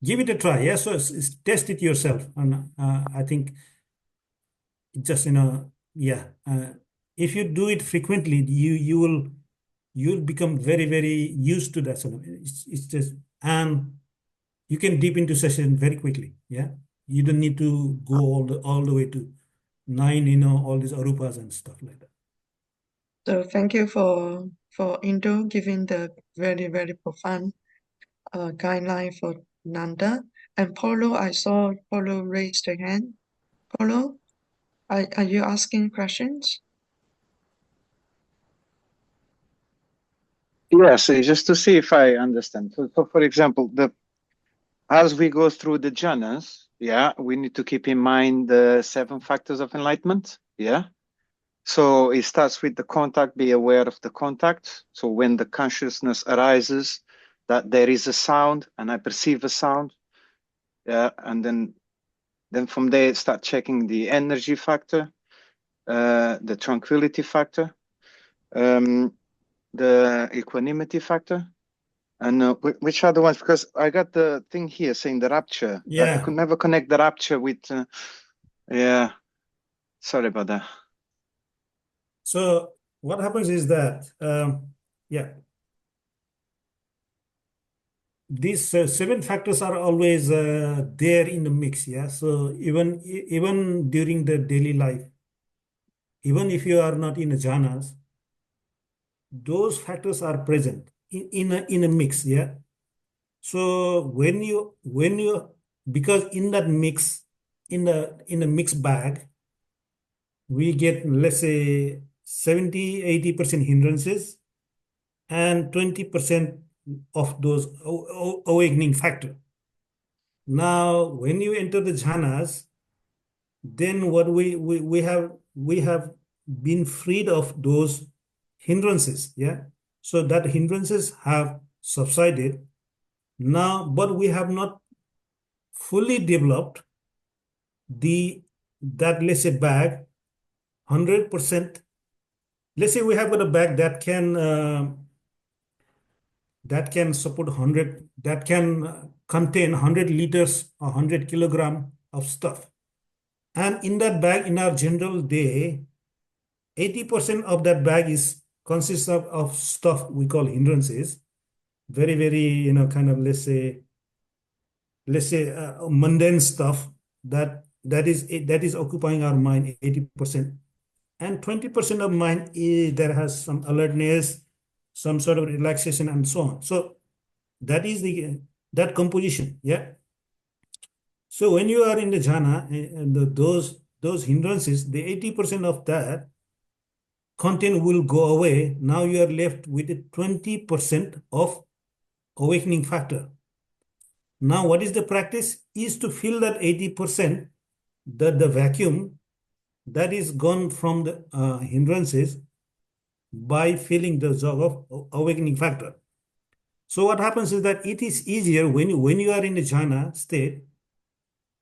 give it a try. Yeah. So test it yourself, and I think just yeah, if you do it frequently, you'll become very, very used to that. So it's just, and you can deep into session very quickly. Yeah, you don't need to go all the way to 9, all these arupas and stuff like that. So thank you for Indo giving the very, very profound guideline for Nanda. And Polo, I saw Polo raise the hand. Polo, are you asking questions? Yes, just to see if I understand. So for example, as we go through the jhanas, yeah, we need to keep in mind the 7 factors of enlightenment. Yeah. So it starts with the contact, be aware of the contact. So when the consciousness arises, that there is a sound and I perceive a sound. Yeah. And then from there, start checking the energy factor, the tranquility factor, the equanimity factor. And which are the ones? Because I got the thing here saying the rapture. I Yeah. could never connect the rapture with. Yeah, sorry about that. So what happens is that, yeah, these 7 factors are always there in the mix. Yeah. So even during the daily life, even if you are not in a jhanas, those factors are present in a mix. Yeah. So when you because in that mix, in a mixed bag, we get, let's say, 70-80% hindrances and 20% of those awakening factor. Now, when you enter the jhanas, then what we have been freed of those hindrances. Yeah. So that hindrances have subsided now, but we have not fully developed that, let's say, bag 100%. Let's say we have got a bag that can support 100, that can contain 100 liters or 100 kilogram of stuff. And in that bag, in our general day, 80% of that bag consists of stuff we call hindrances. Very, very, kind of, let's say mundane stuff that is occupying our mind 80%. And 20% of mind there has some alertness, some sort of relaxation, and so on. So that is that composition. Yeah. So when you are in the jhana, those hindrances, the 80% of that content will go away. Now you are left with the 20% of awakening factor. Now, what is the practice? Is to fill that 80%, the vacuum that is gone from the hindrances, by filling the jog of awakening factor. So what happens is that it is easier when you are in the jhana state.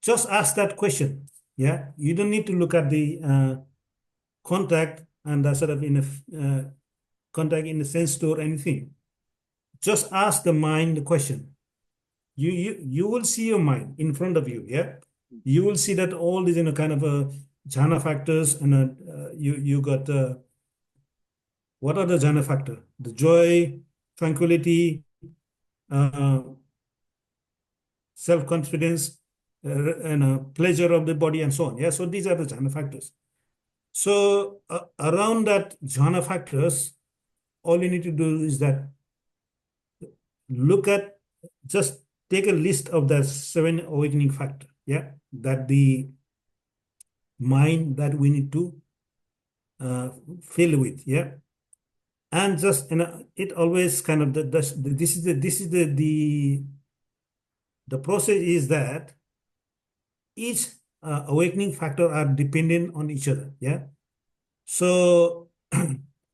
Just ask that question. Yeah, you don't need to look at the contact and the sort of contact in the sense store, anything. Just ask the mind the question. You will see your mind in front of you. Yeah, you will see that all these kind of jhana factors, and you got what are the jhana factor? The joy, tranquility, self-confidence, and pleasure of the body, and so on. Yeah, so these are the jhana factors. So around that jhana factors, all you need to do is that just take a list of the 7 awakening factor. Yeah, that the mind that we need to fill with. Yeah, and just it always kind of the process is that each awakening factor are dependent on each other. Yeah. So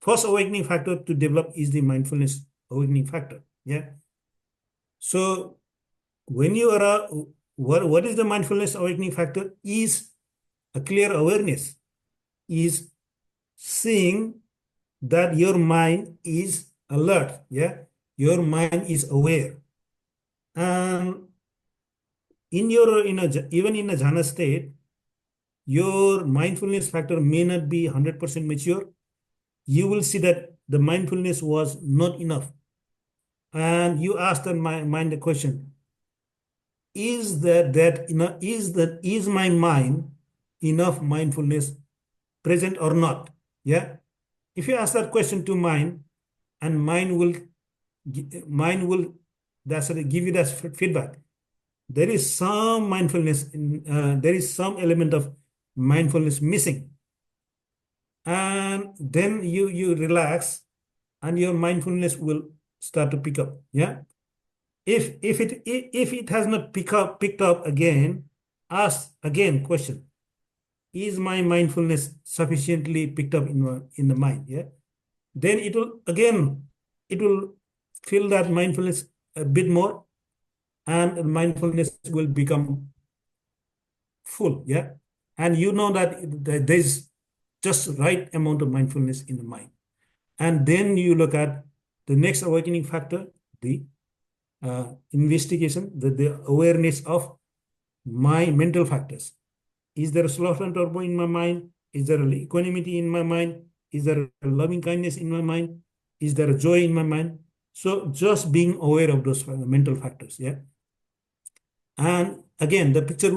first awakening factor to develop is the mindfulness awakening factor. Yeah. So when you are what is the mindfulness awakening factor? Is a clear awareness, is seeing that your mind is alert. Yeah. Your mind is aware. And even in a jhana state, your mindfulness factor may not be 100% mature. You will see that the mindfulness was not enough. And you ask the mind the question, is is my mind enough mindfulness present or not? Yeah. If you ask that question to mind, and mind will give you that feedback. There is some mindfulness there is some element of mindfulness missing, and then you relax, and your mindfulness will start to pick up. Yeah. If it has not picked up again, ask again question: is my mindfulness sufficiently picked up in the mind? Yeah. Then it will feel that mindfulness a bit more, and mindfulness will become full. Yeah. And you know that there's just right amount of mindfulness in the mind. And then you look at the next awakening factor, the investigation, the awareness of my mental factors. Is there a sloth and turbo in my mind? Is there an equanimity in my mind? Is there a loving kindness in my mind? Is there a joy in my mind? So just being aware of those mental factors. Yeah. And again, the picture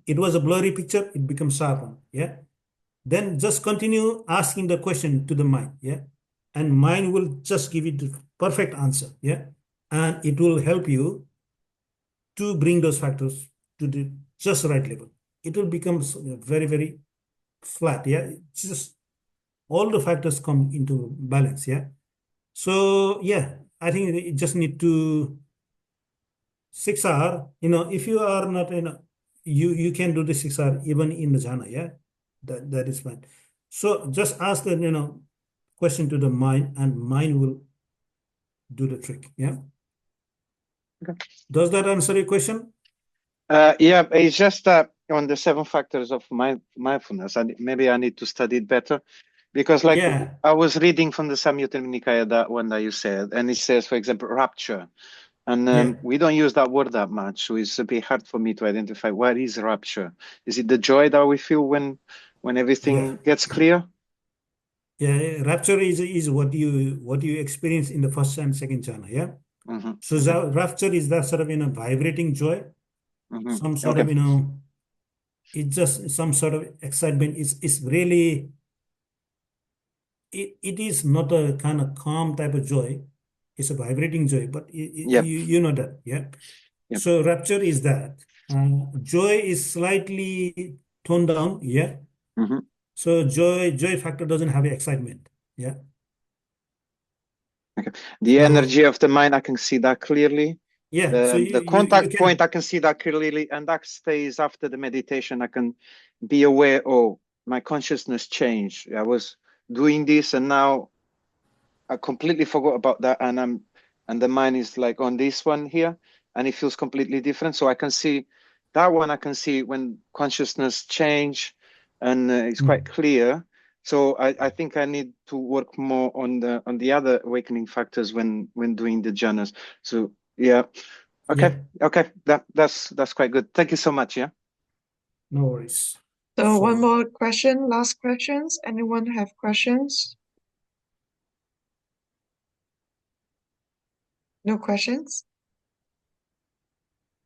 it was a blurry picture, it becomes sharper. Yeah. Then just continue asking the question to the mind. Yeah. And mind will just give it the perfect answer. Yeah. And it will help you to bring those factors to the just right level. It will become very, very flat. Yeah. It's just all the factors come into balance. Yeah. So yeah, I think you just need to 6 hour, if you are not, you can do the 6 hour even in the jhana. Yeah. That is fine. So just ask the, question to the mind, and mind will do the trick. Yeah. Okay. Does that answer your question? Yeah, it's just on the 7 factors of mindfulness. And maybe I need to study it better, because like Yeah. I was reading from the Samyutta Nikaya, that one that you said, and it says, for example, rapture. And Yeah. we don't use that word that much, so it's a bit hard for me to identify what is rapture. Is it the joy that we feel when Yeah. everything gets clear? Yeah. Rapture is what you experience in the first and second jhana. Yeah. So Okay. rapture is that sort of, vibrating joy, some sort Okay. of, it's just some sort of excitement. It's really, it is not a kind of calm type of joy. It's a vibrating joy, but Yep. you know that. Yeah. Yep. So rapture is that. Joy is slightly toned down. Yeah. So joy factor doesn't have excitement. Yeah. Okay. The So energy of the mind, I can see that clearly. yeah. So The you contact point, can. I can see that clearly, and that stays after the meditation. I can be aware, oh, my consciousness changed. I was doing this, and now I completely forgot about that, and the mind is like on this one here, and it feels completely different. So I can see that one. I can see when consciousness change, and it's quite clear. So I think I need to work more on the other awakening factors when doing the jhanas. So yeah, Yeah. okay, that's quite good. Thank you so much. Yeah. No worries. So one So more question, last questions. Anyone have questions? No questions?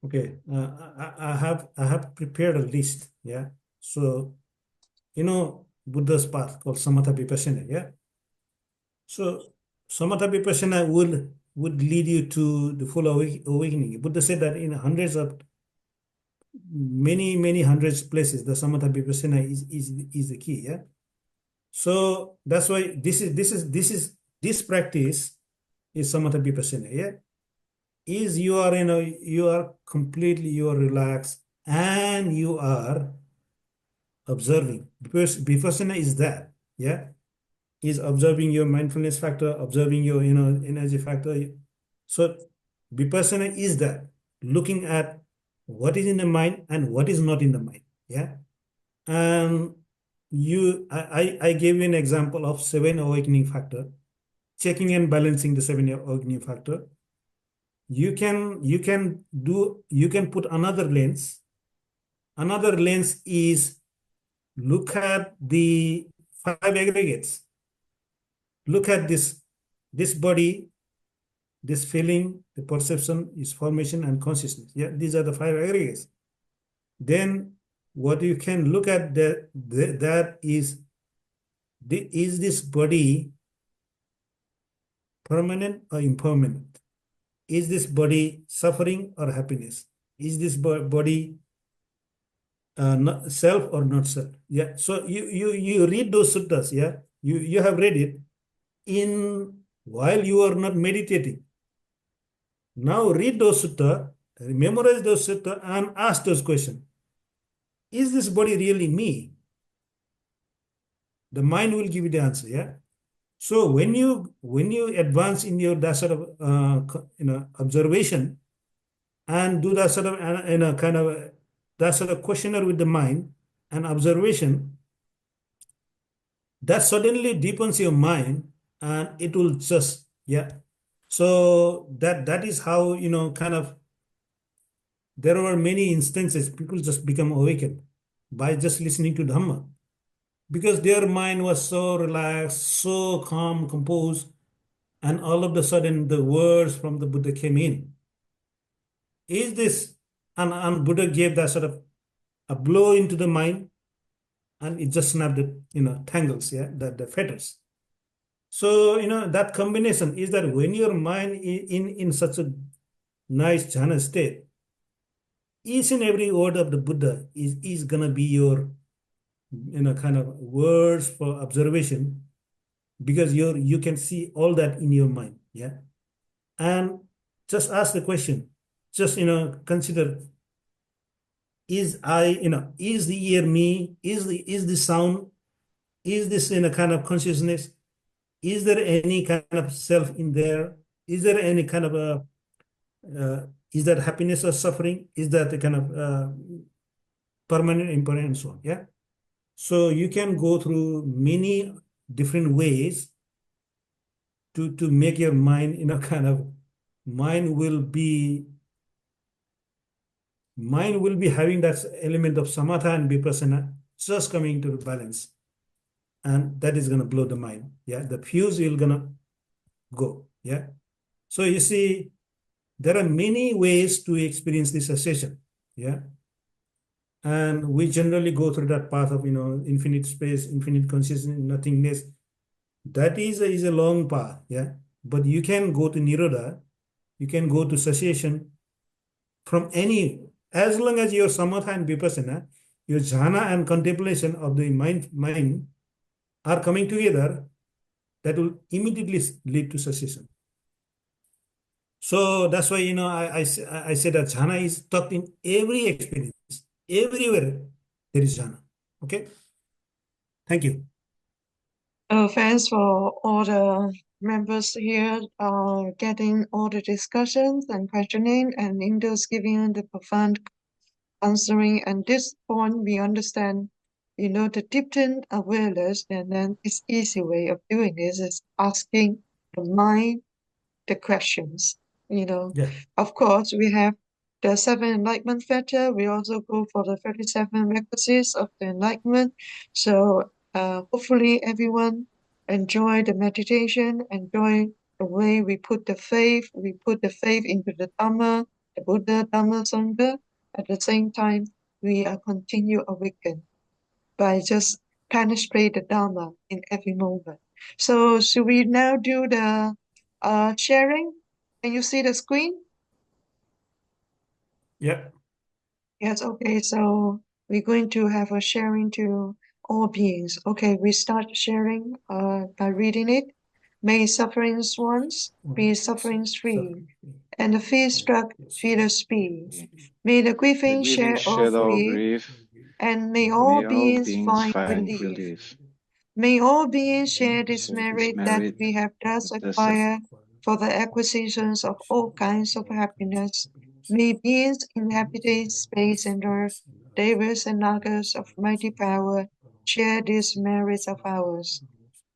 okay. I have prepared a list. Yeah. So Buddha's path called samatha vipassana. Yeah. So samatha vipassana would lead you to the full awakening. Buddha said that in hundreds of many hundreds places, the samatha vipassana is the key. Yeah. So that's why this practice is samatha vipassana. Yeah. Is you are completely, you are relaxed, and you are observing, because vipassana is that. Yeah. Is observing your mindfulness factor, observing your energy factor. So vipassana is that, looking at what is in the mind and what is not in the mind. Yeah. And I gave you an example of 7 awakening factor, checking and balancing the 7 awakening factor. You can put another lens. Another lens is look at the five aggregates. Look at this body, this feeling, the perception, is formation, and consciousness. Yeah, these are the five aggregates. Then what you can look at that is this body permanent or impermanent? Is this body suffering or happiness? Is this body not self or not self? Yeah. So you read those suttas. Yeah. You have read it in while you are not meditating. Now read those sutta, memorize those sutta, and ask those questions. Is this body really me? The mind will give you the answer. Yeah. So when you advance in your that sort of observation and do that sort of kind of that sort of questionnaire with the mind and observation, that suddenly deepens your mind and it will just So that is how kind of there were many instances people just become awakened by just listening to Dhamma because their mind was so relaxed, so calm, composed, and all of a sudden the words from the Buddha came in. Is this and Buddha gave that sort of a blow into the mind and it just snapped it, tangles, the fetters. So, that combination is that when your mind in such a nice jhana state, each and every word of the Buddha is gonna be your, kind of words for observation because you can see all that in your mind. Yeah. And just ask the question, just, consider, is the ear me? Is the sound? Is this in a kind of consciousness? Is there any kind of self in there? Is there any kind of is that happiness or suffering? Is that a kind of permanent, impermanent, and so on? Yeah. So you can go through many different ways to make your mind, kind of mind will be having that element of samatha and vipassana just coming to the balance. And that is going to blow the mind. Yeah. The fuse will going to go. Yeah. So you see, there are many ways to experience this cessation. Yeah. And we generally go through that path of, infinite space, infinite consciousness, nothingness. That is a long path. Yeah. But you can go to Nirodha, you can go to cessation from any, as long as your samatha and vipassana, your jhana and contemplation of the mind are coming together, that will immediately lead to cessation. So that's why, I say that jhana is taught in every experience. Everywhere there is jhana. Okay? Thank you. Thanks for all the members here getting all the discussions and questioning, and Indus giving the profound answering. And this point we understand, the deepened awareness, and then it's easy way of doing this is asking the mind the questions. Yeah. Of course, we have the seven enlightenment factor. We also go for the 37 requisites of the enlightenment. So hopefully everyone enjoy the meditation, enjoy the way we put the faith. We put the faith into the Dhamma, the Buddha, Dhamma, Sangha. At the same time, we are continue awaken by just penetrate the Dharma in every moment. So should we now do the sharing? Can you see the screen? Yeah. Yes, okay. So we're going to have a sharing to all beings. Okay, we start sharing by reading it. May sufferings ones be sufferings free, and the fear-struck fearless be. May the The grieving grieving share all shed all grief, grief. and may all May all beings beings find find relief. relief. May all beings share this Share this merit that merit. we have thus Thus acquired for the acquisitions of all kinds of happiness. May beings inhabiting space and earth, devas and nagas of mighty power, share these merits of ours.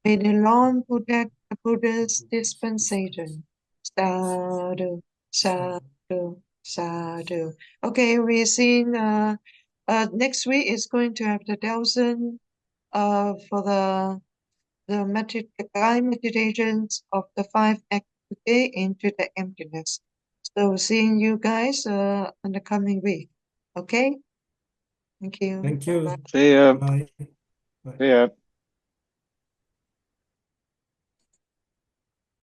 May the Lord protect the Buddha's dispensation. Sadhu, sadhu, sadhu. Okay, we're seeing Next week is going to have the 1,000 for the guided meditations of the 5 acts today into the emptiness. So seeing you guys in the coming week. Okay? Thank you. Thank you. Bye-bye. See ya. Bye. See ya.